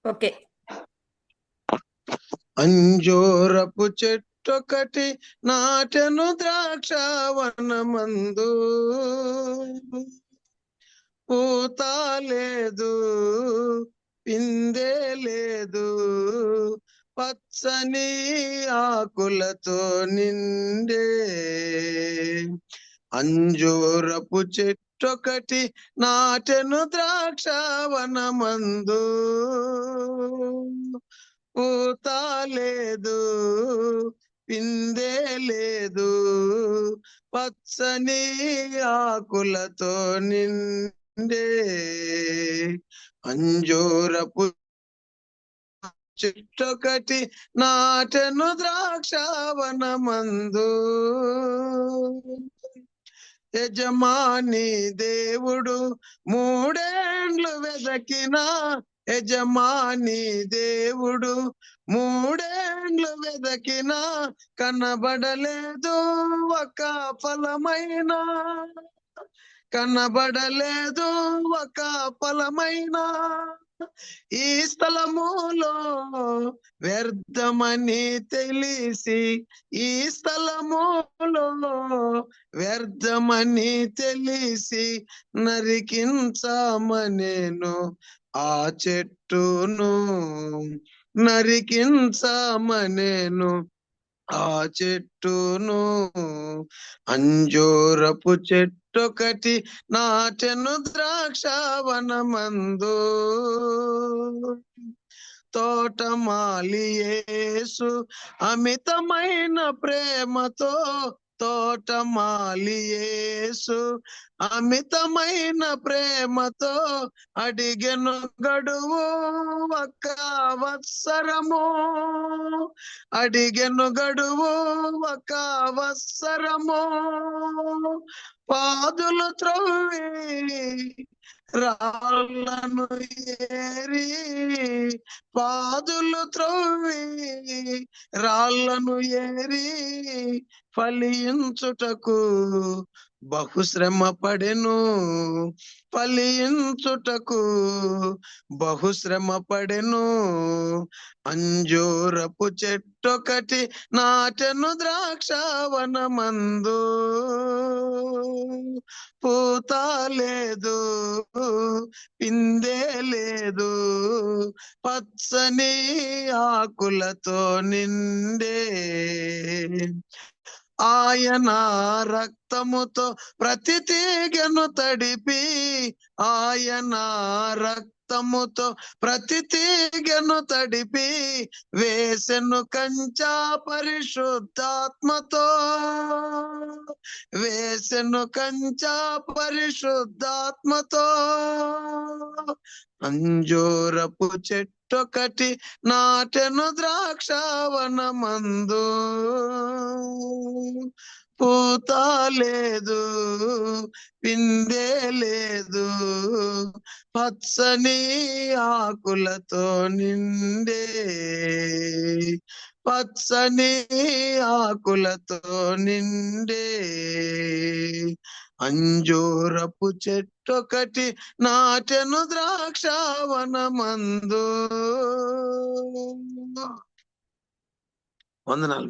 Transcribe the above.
Okay. అంజూరపు చెట్టొకటి నాటెను ద్రాక్షవనమందు, పూత లేదు పిందె లేదు, పచ్చని ఆకులతో నిండే. అంజూరపు చెట్టొకటి నాటెను ద్రాక్షవనమందు, పూత లేదు పిందె లేదు, పచ్చని ఆకులతో నిండే. అంజూరపు చెట్టొకటి నాటెను ద్రాక్షవనమందు, యజమాని దేవుడు మూడేండ్లు వెదకిన, యజమాని దేవుడు మూడేండ్లు వెదకిన, కనబడలేదు ఒక ఫలమైనా, కనబడలేదు ఒక ఫలమైనా. ఈ స్థలములో వ్యర్థమని తెలిసి, ఈ స్థలములో వ్యర్థమని తెలిసి, నరికించమనేను ఆ చెట్టును, నరికించమనేను ఆ చెట్టును. అంజూరపు చెట్టొకటి నాటెను ద్రాక్షవనమందు, తోటమాలి యేసు అమితమైన ప్రేమతో, తోటమాలి యేసు అమితమైన ప్రేమతో అడిగెను గడువు ఒక వత్సరము, అడిగెను గడువు ఒక వత్సరము. పాదులు త్రవ్వి రాళ్ళను ఏరి, పాదులు త్రవ్వి రాళ్ళను ఏరి, ఫలించుటకు బహుశ్రమ పడెను, ఫలించుటకు బహుశ్రమ పడెను. అంజూరపు చెట్టొకటి నాటెను ద్రాక్షవనమందు, పూత లేదు పిందె లేదు, పచ్చని ఆకులతో నిండే. ఆయన రక్తముతో ప్రతి తీగను తడిపి, ఆయన రక్తముతో ప్రతి తీగను తడిపి, వేసెను కంచా పరిశుద్ధాత్మతో, వేసెను కంచా పరిశుద్ధాత్మతో. అంజూరపు చెట్టొకటి నాటెను ద్రాక్షవనమందు, పూత లేదు పిందె లేదు, పచ్చని ఆకులతో నిండే, పచ్చని ఆకులతో నిండే. అంజూరపు చెట్టొకటి నాటెను ద్రాక్షవనమందు. వందనాలు.